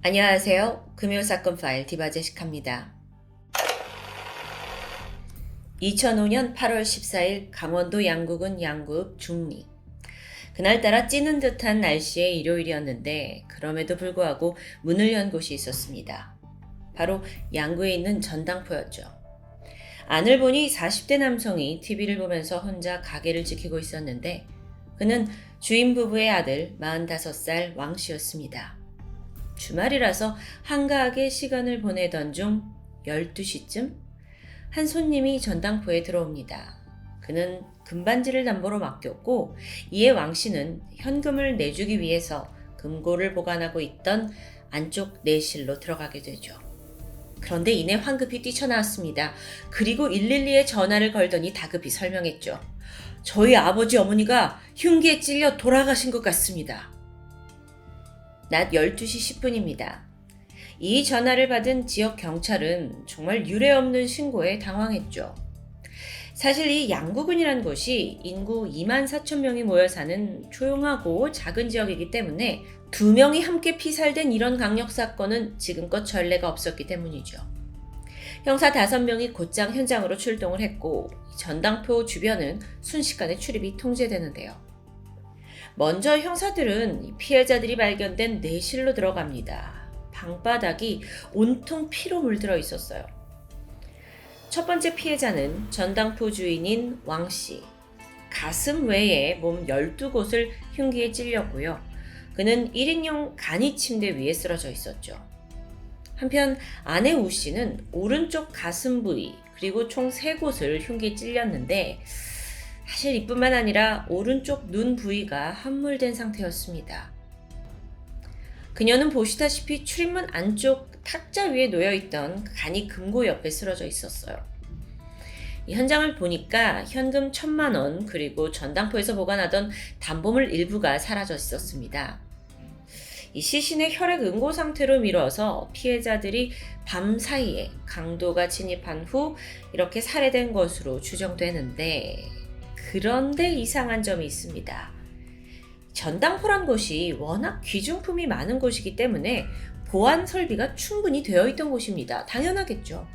안녕하세요. 금요사건 파일 디바제식합니다. 2005년 8월 14일 강원도 양구군 양구읍 중리. 그날따라 찌는 듯한 날씨의 일요일이었는데 그럼에도 불구하고 문을 연 곳이 있었습니다. 바로 양구에 있는 전당포였죠. 안을 보니 40대 남성이 TV를 보면서 혼자 가게를 지키고 있었는데 그는 주인 부부의 아들 45살 왕씨였습니다. 주말이라서 한가하게 시간을 보내던 중 12시쯤 한 손님이 전당포에 들어옵니다. 그는 금반지를 담보로 맡겼고 이에 왕씨는 현금을 내주기 위해서 금고를 보관하고 있던 안쪽 내실로 들어가게 되죠. 그런데 이내 황급히 뛰쳐나왔습니다. 그리고 112에 전화를 걸더니 다급히 설명했죠. 저희 아버지 어머니가 흉기에 찔려 돌아가신 것 같습니다. 낮 12시 10분입니다. 이 전화를 받은 지역 경찰은 정말 유례없는 신고에 당황했죠. 사실 이 양구군이란 곳이 인구 2만 4천 명이 모여 사는 조용하고 작은 지역이기 때문에 2명이 함께 피살된 이런 강력사건은 지금껏 전례가 없었기 때문이죠. 형사 5명이 곧장 현장으로 출동을 했고 전당포 주변은 순식간에 출입이 통제되는데요. 먼저 형사들은 피해자들이 발견된 내실로 들어갑니다. 방바닥이 온통 피로 물들어 있었어요. 첫 번째 피해자는 전당포 주인인 왕씨. 가슴 외에 몸 12곳을 흉기에 찔렸고요. 그는 1인용 간이 침대 위에 쓰러져 있었죠. 한편 아내 우씨는 오른쪽 가슴 부위 그리고 총 3곳을 흉기에 찔렸는데 사실 이뿐만 아니라 오른쪽 눈 부위가 함몰된 상태였습니다. 그녀는 보시다시피 출입문 안쪽 탁자 위에 놓여있던 간이 금고 옆에 쓰러져 있었어요. 이 현장을 보니까 현금 1,000만 원 그리고 전당포에서 보관하던 담보물 일부가 사라져 있었습니다. 이 시신의 혈액 응고 상태로 미뤄서 피해자들이 밤 사이에 강도가 진입한 후 이렇게 살해된 것으로 추정되는데 그런데 이상한 점이 있습니다. 전당포란 곳이 워낙 귀중품이 많은 곳이기 때문에 보안 설비가 충분히 되어 있던 곳입니다. 당연하겠죠.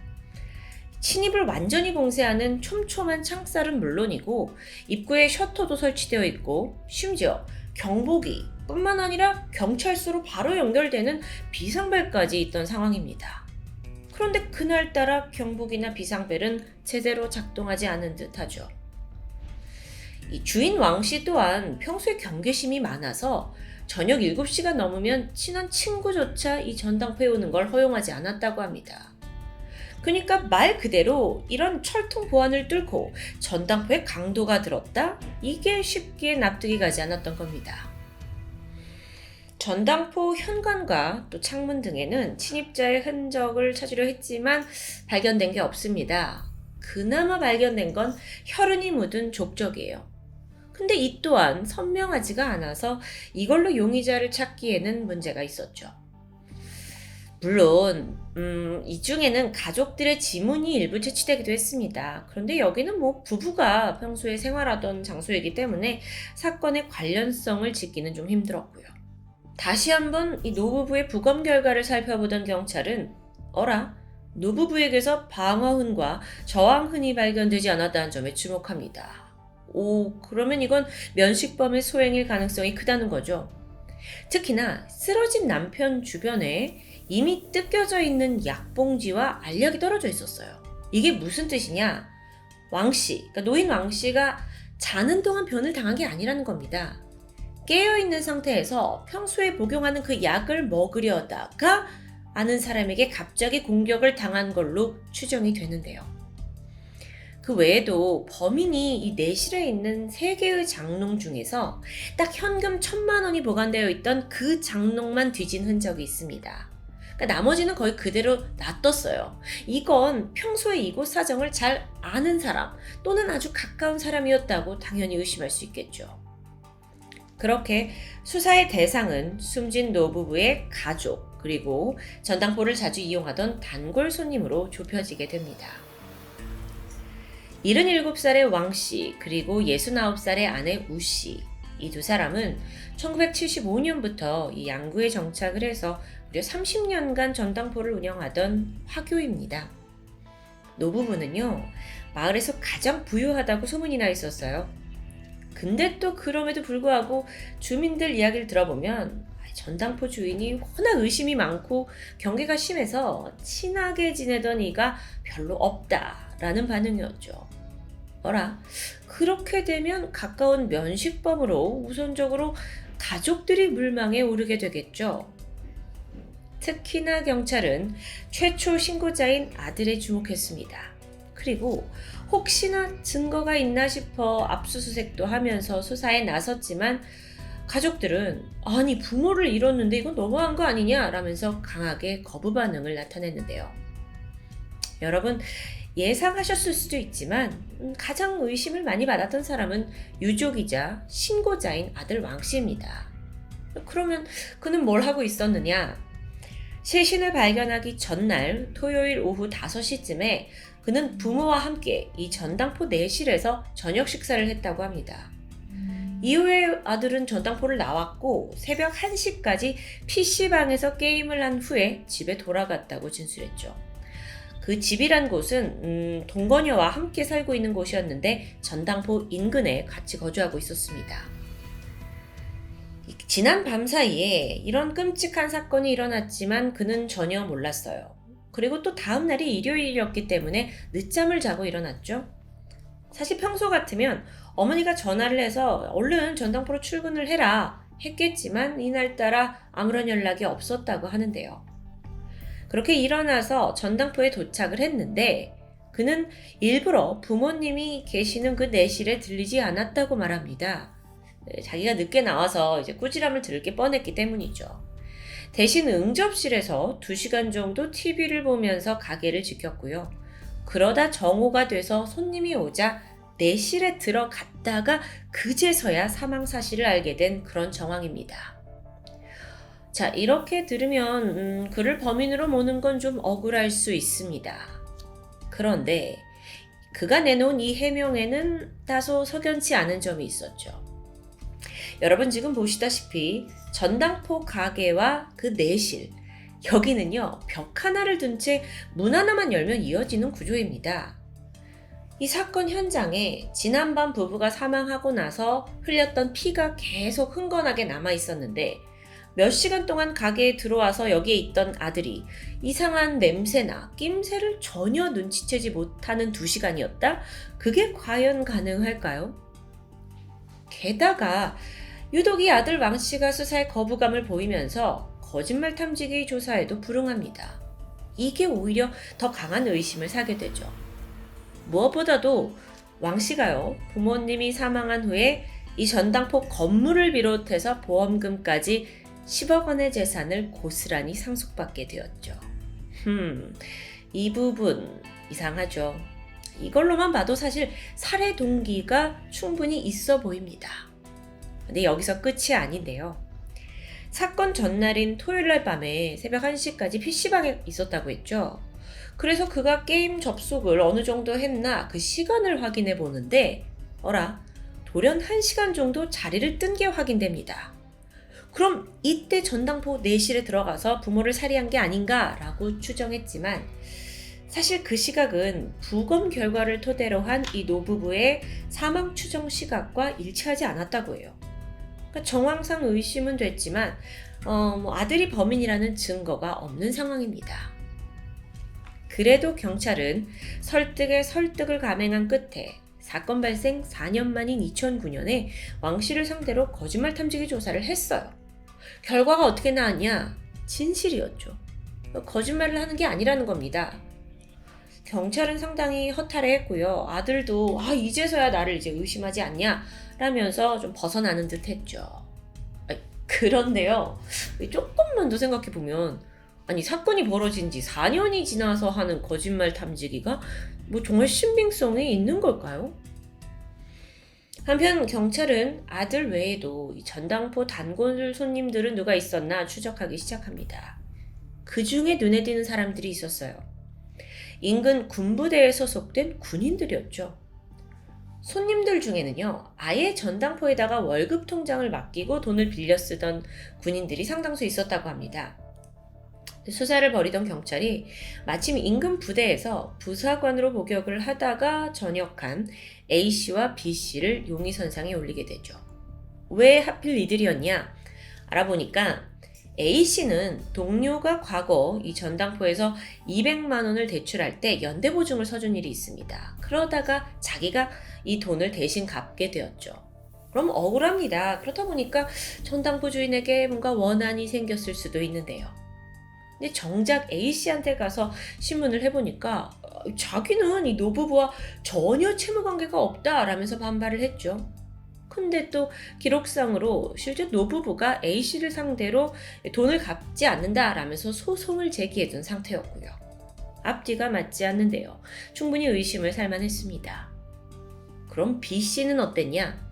침입을 완전히 봉쇄하는 촘촘한 창살은 물론이고 입구에 셔터도 설치되어 있고 심지어 경보기 뿐만 아니라 경찰서로 바로 연결되는 비상벨까지 있던 상황입니다. 그런데 그날따라 경보기나 비상벨은 제대로 작동하지 않은 듯하죠. 이 주인 왕씨 또한 평소에 경계심이 많아서 저녁 7시가 넘으면 친한 친구조차 이 전당포에 오는 걸 허용하지 않았다고 합니다. 그러니까 말 그대로 이런 철통 보안을 뚫고 전당포에 강도가 들었다? 이게 쉽게 납득이 가지 않았던 겁니다. 전당포 현관과 또 창문 등에는 침입자의 흔적을 찾으려 했지만 발견된 게 없습니다. 그나마 발견된 건 혈흔이 묻은 족적이에요. 근데 이 또한 선명하지가 않아서 이걸로 용의자를 찾기에는 문제가 있었죠. 물론 이 중에는 가족들의 지문이 일부 채취되기도 했습니다. 그런데 여기는 부부가 평소에 생활하던 장소이기 때문에 사건의 관련성을 짓기는 좀 힘들었고요. 다시 한번 이 노부부의 부검 결과를 살펴보던 경찰은 노부부에게서 방어흔과 저항흔이 발견되지 않았다는 점에 주목합니다. 그러면 이건 면식범의 소행일 가능성이 크다는 거죠. 특히나 쓰러진 남편 주변에 이미 뜯겨져 있는 약봉지와 알약이 떨어져 있었어요. 이게 무슨 뜻이냐? 그러니까 노인 왕씨가 자는 동안 변을 당한 게 아니라는 겁니다. 깨어있는 상태에서 평소에 복용하는 그 약을 먹으려다가 아는 사람에게 갑자기 공격을 당한 걸로 추정이 되는데요. 그 외에도 범인이 이 내실에 있는 3개의 장롱 중에서 딱 현금 1,000만 원이 보관되어 있던 그 장롱만 뒤진 흔적이 있습니다. 그러니까 나머지는 거의 그대로 놔뒀어요. 이건 평소에 이곳 사정을 잘 아는 사람 또는 아주 가까운 사람이었다고 당연히 의심할 수 있겠죠. 그렇게 수사의 대상은 숨진 노부부의 가족 그리고 전당포를 자주 이용하던 단골 손님으로 좁혀지게 됩니다. 77살의 왕씨 그리고 69살의 아내 우씨 이 두 사람은 1975년부터 이 양구에 정착을 해서 무려 30년간 전당포를 운영하던 화교입니다. 노부부는요, 마을에서 가장 부유하다고 소문이 나 있었어요. 근데 또 그럼에도 불구하고 주민들 이야기를 들어보면 전당포 주인이 워낙 의심이 많고 경계가 심해서 친하게 지내던 이가 별로 없다라는 반응이었죠. 어라, 그렇게 되면 가까운 면식범으로 우선적으로 가족들이 물망에 오르게 되겠죠. 특히나 경찰은 최초 신고자인 아들에 주목했습니다. 그리고 혹시나 증거가 있나 싶어 압수수색도 하면서 수사에 나섰지만 가족들은 아니 부모를 잃었는데 이건 너무한 거 아니냐 라면서 강하게 거부 반응을 나타냈는데요. 여러분 예상하셨을 수도 있지만 가장 의심을 많이 받았던 사람은 유족이자 신고자인 아들 왕씨입니다. 그러면 그는 뭘 하고 있었느냐? 시신을 발견하기 전날 토요일 오후 5시쯤에 그는 부모와 함께 이 전당포 내실에서 저녁 식사를 했다고 합니다. 이후에 아들은 전당포를 나왔고 새벽 1시까지 PC방에서 게임을 한 후에 집에 돌아갔다고 진술했죠. 그 집이란 곳은 동거녀와 함께 살고 있는 곳이었는데 전당포 인근에 같이 거주하고 있었습니다. 지난 밤 사이에 이런 끔찍한 사건이 일어났지만 그는 전혀 몰랐어요. 그리고 또 다음 날이 일요일이었기 때문에 늦잠을 자고 일어났죠. 사실 평소 같으면 어머니가 전화를 해서 얼른 전당포로 출근을 해라 했겠지만 이날따라 아무런 연락이 없었다고 하는데요. 그렇게 일어나서 전당포에 도착을 했는데 그는 일부러 부모님이 계시는 그 내실에 들리지 않았다고 말합니다. 자기가 늦게 나와서 이제 꾸지람을 들을 게 뻔했기 때문이죠. 대신 응접실에서 2시간 정도 TV를 보면서 가게를 지켰고요. 그러다 정오가 돼서 손님이 오자 내실에 들어갔다가 그제서야 사망 사실을 알게 된 그런 정황입니다. 자, 이렇게 들으면 그를 범인으로 모는 건 좀 억울할 수 있습니다. 그런데 그가 내놓은 이 해명에는 다소 석연치 않은 점이 있었죠. 여러분 지금 보시다시피 전당포 가게와 그 내실, 여기는요 벽 하나를 둔 채 문 하나만 열면 이어지는 구조입니다. 이 사건 현장에 지난밤 부부가 사망하고 나서 흘렸던 피가 계속 흥건하게 남아 있었는데 몇 시간 동안 가게에 들어와서 여기에 있던 아들이 이상한 냄새나 낌새를 전혀 눈치채지 못하는 2시간이었다? 그게 과연 가능할까요? 게다가 유독 이 아들 왕씨가 수사에 거부감을 보이면서 거짓말 탐지기 조사에도 불응합니다. 이게 오히려 더 강한 의심을 사게 되죠. 무엇보다도 왕씨가요, 부모님이 사망한 후에 이 전당포 건물을 비롯해서 보험금까지 10억 원의 재산을 고스란히 상속받게 되었죠. 이 부분 이상하죠. 이걸로만 봐도 사실 살해 동기가 충분히 있어 보입니다. 근데 여기서 끝이 아닌데요. 사건 전날인 토요일날 밤에 새벽 1시까지 PC방에 있었다고 했죠. 그래서 그가 게임 접속을 어느 정도 했나 그 시간을 확인해 보는데 돌연 1시간 정도 자리를 뜬 게 확인됩니다. 그럼 이때 전당포 내실에 들어가서 부모를 살해한 게 아닌가라고 추정했지만 사실 그 시각은 부검 결과를 토대로 한 이 노부부의 사망 추정 시각과 일치하지 않았다고 해요. 그러니까 정황상 의심은 됐지만 아들이 범인이라는 증거가 없는 상황입니다. 그래도 경찰은 설득에 설득을 감행한 끝에 사건 발생 4년 만인 2009년에 왕씨를 상대로 거짓말 탐지기 조사를 했어요. 결과가 어떻게 나왔냐? 진실이었죠. 거짓말을 하는 게 아니라는 겁니다. 경찰은 상당히 허탈해했고요. 아들도 이제서야 나를 이제 의심하지 않냐? 라면서 좀 벗어나는 듯 했죠. 그런데요. 조금만 더 생각해보면 사건이 벌어진 지 4년이 지나서 하는 거짓말 탐지기가 정말 신빙성이 있는 걸까요? 한편 경찰은 아들 외에도 이 전당포 단골 손님들은 누가 있었나 추적하기 시작합니다. 그 중에 눈에 띄는 사람들이 있었어요. 인근 군부대에 소속된 군인들이었죠. 손님들 중에는요, 아예 전당포에다가 월급 통장을 맡기고 돈을 빌려 쓰던 군인들이 상당수 있었다고 합니다. 수사를 벌이던 경찰이 마침 인근 부대에서 부사관으로 복역을 하다가 전역한 A씨와 B씨를 용의선상에 올리게 되죠. 왜 하필 이들이었냐? 알아보니까 A씨는 동료가 과거 이 전당포에서 200만 원을 대출할 때 연대보증을 서준 일이 있습니다. 그러다가 자기가 이 돈을 대신 갚게 되었죠. 그럼 억울합니다. 그렇다 보니까 전당포 주인에게 뭔가 원한이 생겼을 수도 있는데요. 근데 정작 A씨한테 가서 신문을 해보니까 자기는 이 노부부와 전혀 채무관계가 없다라면서 반발을 했죠. 근데 또 기록상으로 실제 노부부가 A씨를 상대로 돈을 갚지 않는다라면서 소송을 제기해둔 상태였고요. 앞뒤가 맞지 않는데요. 충분히 의심을 살만했습니다. 그럼 B씨는 어땠냐?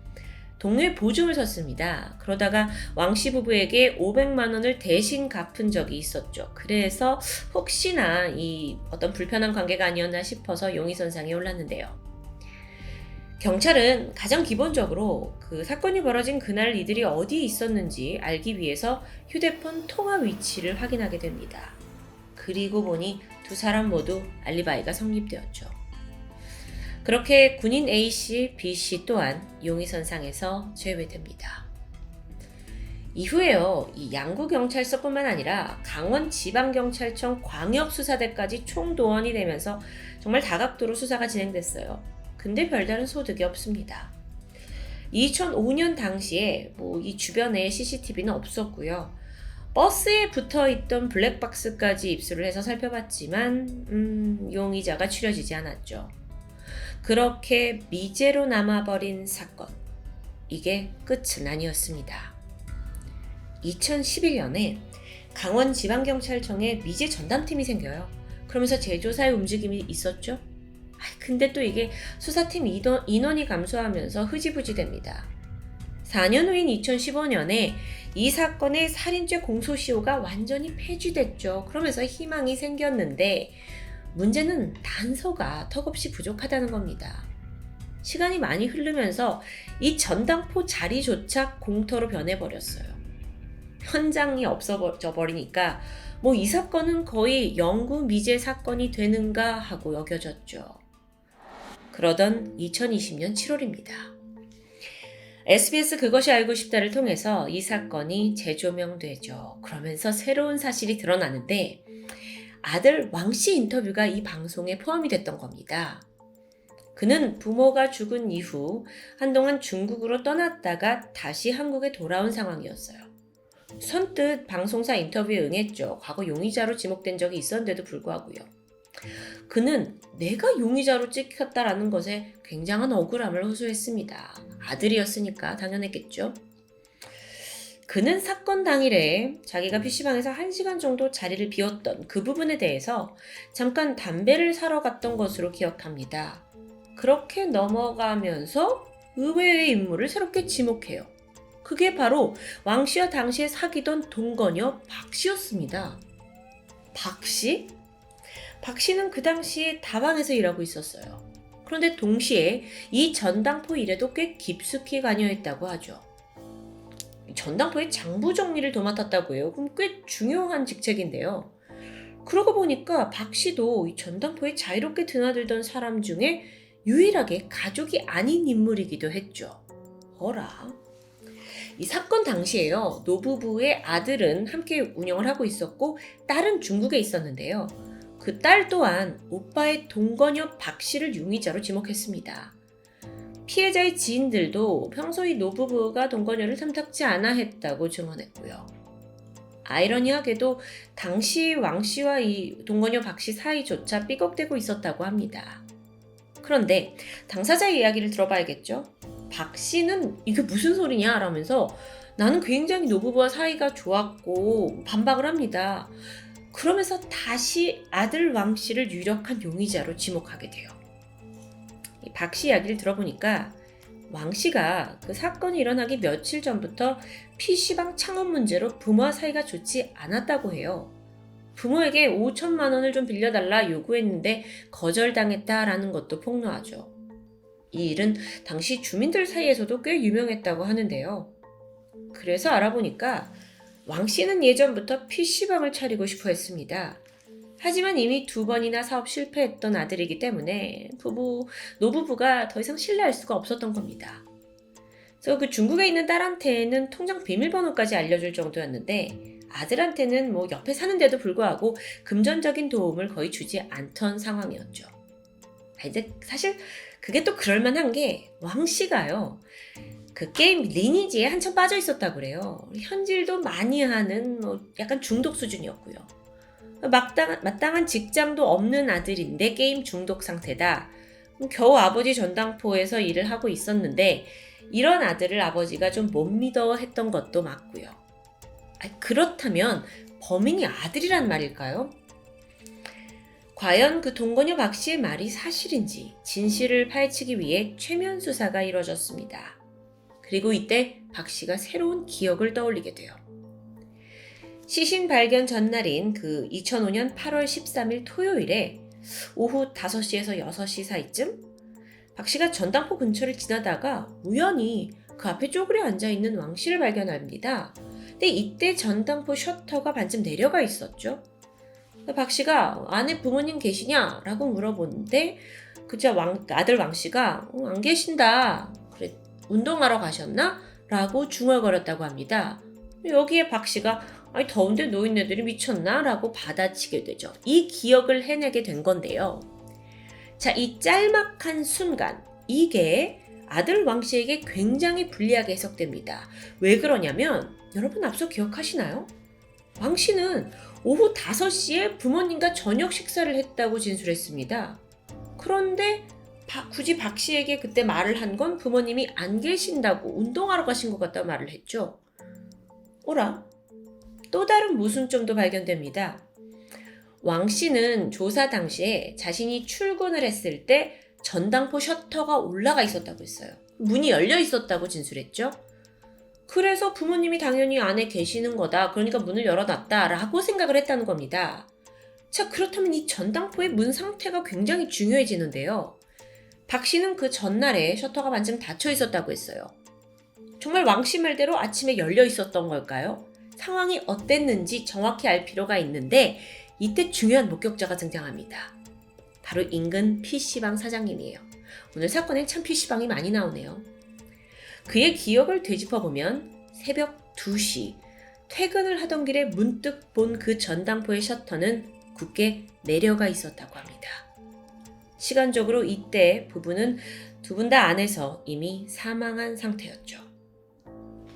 동료의 보증을 섰습니다. 그러다가 왕씨 부부에게 500만 원을 대신 갚은 적이 있었죠. 그래서 혹시나 이 어떤 불편한 관계가 아니었나 싶어서 용의선상에 올랐는데요. 경찰은 가장 기본적으로 그 사건이 벌어진 그날 이들이 어디에 있었는지 알기 위해서 휴대폰 통화 위치를 확인하게 됩니다. 그리고 보니 두 사람 모두 알리바이가 성립되었죠. 그렇게 군인 A씨, B씨 또한 용의선상에서 제외됩니다. 이후에요, 이 양구경찰서뿐만 아니라 강원지방경찰청 광역수사대까지 총동원이 되면서 정말 다각도로 수사가 진행됐어요. 근데 별다른 소득이 없습니다. 2005년 당시에 이 주변에 CCTV는 없었고요. 버스에 붙어있던 블랙박스까지 입수를 해서 살펴봤지만 용의자가 추려지지 않았죠. 그렇게 미제로 남아버린 사건. 이게 끝은 아니었습니다. 2011년에 강원지방경찰청에 미제 전담팀이 생겨요. 그러면서 재조사의 움직임이 있었죠. 근데 또 이게 수사팀 인원이 감소하면서 흐지부지 됩니다. 4년 후인 2015년에 이 사건의 살인죄 공소시효가 완전히 폐지됐죠. 그러면서 희망이 생겼는데 문제는 단서가 턱없이 부족하다는 겁니다. 시간이 많이 흐르면서 이 전당포 자리조차 공터로 변해버렸어요. 현장이 없어져 버리니까 이 사건은 거의 영구 미제 사건이 되는가 하고 여겨졌죠. 그러던 2020년 7월입니다. SBS 그것이 알고 싶다를 통해서 이 사건이 재조명되죠. 그러면서 새로운 사실이 드러나는데 아들 왕씨 인터뷰가 이 방송에 포함이 됐던 겁니다. 그는 부모가 죽은 이후 한동안 중국으로 떠났다가 다시 한국에 돌아온 상황이었어요. 선뜻 방송사 인터뷰에 응했죠. 과거 용의자로 지목된 적이 있었는데도 불구하고요. 그는 내가 용의자로 찍혔다라는 것에 굉장한 억울함을 호소했습니다. 아들이었으니까 당연했겠죠. 그는 사건 당일에 자기가 PC방에서 1시간 정도 자리를 비웠던 그 부분에 대해서 잠깐 담배를 사러 갔던 것으로 기억합니다. 그렇게 넘어가면서 의외의 인물을 새롭게 지목해요. 그게 바로 왕씨와 당시에 사귀던 동거녀 박씨였습니다. 박씨? 박씨는 그 당시에 다방에서 일하고 있었어요. 그런데 동시에 이 전당포 일에도 꽤 깊숙이 관여했다고 하죠. 전당포의 장부 정리를 도맡았다고 해요. 그럼 꽤 중요한 직책인데요. 그러고 보니까 박씨도 이 전당포에 자유롭게 드나들던 사람 중에 유일하게 가족이 아닌 인물이기도 했죠. 어라. 이 사건 당시에요. 노부부의 아들은 함께 운영을 하고 있었고 딸은 중국에 있었는데요. 그 딸 또한 오빠의 동거녀 박씨를 용의자로 지목했습니다. 피해자의 지인들도 평소 이 노부부가 동거녀를 탐탁지 않아 했다고 증언했고요. 아이러니하게도 당시 왕씨와 이 동거녀 박씨 사이조차 삐걱대고 있었다고 합니다. 그런데 당사자의 이야기를 들어봐야겠죠? 박씨는 이게 무슨 소리냐 라면서 나는 굉장히 노부부와 사이가 좋았고 반박을 합니다. 그러면서 다시 아들 왕씨를 유력한 용의자로 지목하게 돼요. 이 박씨 이야기를 들어보니까 왕씨가 그 사건이 일어나기 며칠 전부터 PC방 창업 문제로 부모와 사이가 좋지 않았다고 해요. 부모에게 5천만 원을 좀 빌려달라 요구했는데 거절당했다라는 것도 폭로하죠. 이 일은 당시 주민들 사이에서도 꽤 유명했다고 하는데요. 그래서 알아보니까 왕 씨는 예전부터 PC방을 차리고 싶어 했습니다. 하지만 이미 2번이나 사업 실패했던 아들이기 때문에 노부부가 더 이상 신뢰할 수가 없었던 겁니다. 그래서 그 중국에 있는 딸한테는 통장 비밀번호까지 알려줄 정도였는데 아들한테는 옆에 사는데도 불구하고 금전적인 도움을 거의 주지 않던 상황이었죠. 이제 사실 그게 또 그럴만한 게 왕 씨가요. 그 게임 리니지에 한참 빠져 있었다고 그래요. 현질도 많이 하는 약간 중독 수준이었고요. 마땅한 직장도 없는 아들인데 게임 중독 상태다. 겨우 아버지 전당포에서 일을 하고 있었는데 이런 아들을 아버지가 좀 못 믿어 했던 것도 맞고요. 그렇다면 범인이 아들이란 말일까요? 과연 그 동거녀 박 씨의 말이 사실인지 진실을 파헤치기 위해 최면 수사가 이뤄졌습니다. 그리고 이때 박 씨가 새로운 기억을 떠올리게 돼요. 시신 발견 전날인 그 2005년 8월 13일 토요일에 오후 5시에서 6시 사이쯤 박 씨가 전당포 근처를 지나다가 우연히 그 앞에 쪼그려 앉아있는 왕 씨를 발견합니다. 근데 이때 전당포 셔터가 반쯤 내려가 있었죠. 박 씨가 안에 부모님 계시냐? 라고 물어보는데 아들 왕 씨가 안 계신다. 그래, 운동하러 가셨나? 라고 중얼거렸다고 합니다. 여기에 박 씨가 더운데 노인네들이 미쳤나? 라고 받아치게 되죠. 이 기억을 해내게 된 건데요. 자, 이 짤막한 순간 이게 아들 왕 씨에게 굉장히 불리하게 해석됩니다. 왜 그러냐면 여러분 앞서 기억하시나요? 왕 씨는 오후 5시에 부모님과 저녁 식사를 했다고 진술했습니다. 그런데 굳이 박 씨에게 그때 말을 한 건 부모님이 안 계신다고 운동하러 가신 것 같다고 말을 했죠. 오라, 또 다른 모순점도 발견됩니다. 왕 씨는 조사 당시에 자신이 출근을 했을 때 전당포 셔터가 올라가 있었다고 했어요. 문이 열려 있었다고 진술했죠. 그래서 부모님이 당연히 안에 계시는 거다. 그러니까 문을 열어놨다라고 생각을 했다는 겁니다. 자, 그렇다면 이 전당포의 문 상태가 굉장히 중요해지는데요. 박 씨는 그 전날에 셔터가 반쯤 닫혀 있었다고 했어요. 정말 왕 씨 말대로 아침에 열려 있었던 걸까요? 상황이 어땠는지 정확히 알 필요가 있는데 이때 중요한 목격자가 등장합니다. 바로 인근 PC방 사장님이에요. 오늘 사건엔 참 PC방이 많이 나오네요. 그의 기억을 되짚어보면 새벽 2시 퇴근을 하던 길에 문득 본 그 전당포의 셔터는 굳게 내려가 있었다고 합니다. 시간적으로 이때 부부는 두 분 다 안에서 이미 사망한 상태였죠.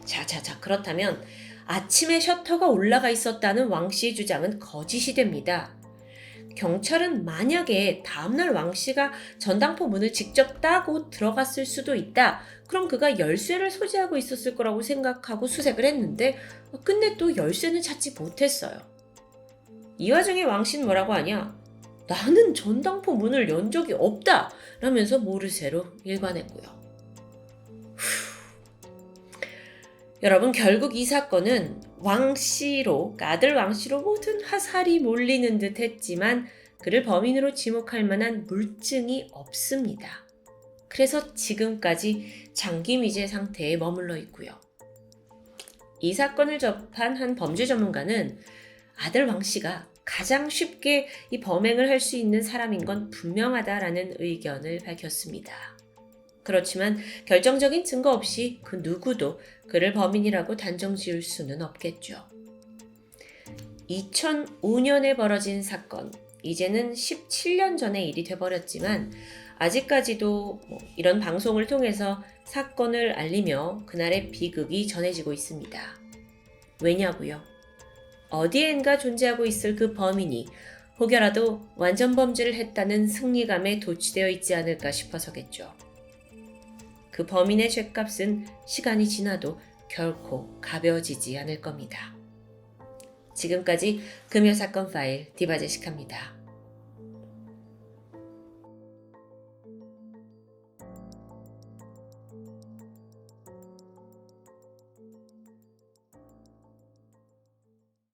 자, 그렇다면 아침에 셔터가 올라가 있었다는 왕 씨의 주장은 거짓이 됩니다. 경찰은 만약에 다음날 왕 씨가 전당포 문을 직접 따고 들어갔을 수도 있다. 그럼 그가 열쇠를 소지하고 있었을 거라고 생각하고 수색을 했는데 근데 또 열쇠는 찾지 못했어요. 이 와중에 왕 씨는 뭐라고 하냐? 나는 전당포 문을 연 적이 없다! 라면서 모르쇠로 일관했고요. 여러분, 결국 이 사건은 아들 왕 씨로 모든 화살이 몰리는 듯 했지만 그를 범인으로 지목할 만한 물증이 없습니다. 그래서 지금까지 장기미제 상태에 머물러 있고요. 이 사건을 접한 한 범죄 전문가는 아들 왕 씨가 가장 쉽게 이 범행을 할 수 있는 사람인 건 분명하다라는 의견을 밝혔습니다. 그렇지만 결정적인 증거 없이 그 누구도 그를 범인이라고 단정 지을 수는 없겠죠. 2005년에 벌어진 사건, 이제는 17년 전의 일이 돼버렸지만 아직까지도 이런 방송을 통해서 사건을 알리며 그날의 비극이 전해지고 있습니다. 왜냐고요? 어디엔가 존재하고 있을 그 범인이 혹여라도 완전 범죄를 했다는 승리감에 도취되어 있지 않을까 싶어서겠죠. 그 범인의 죗값은 시간이 지나도 결코 가벼워지지 않을 겁니다. 지금까지 금요사건 파일 디바제식합니다.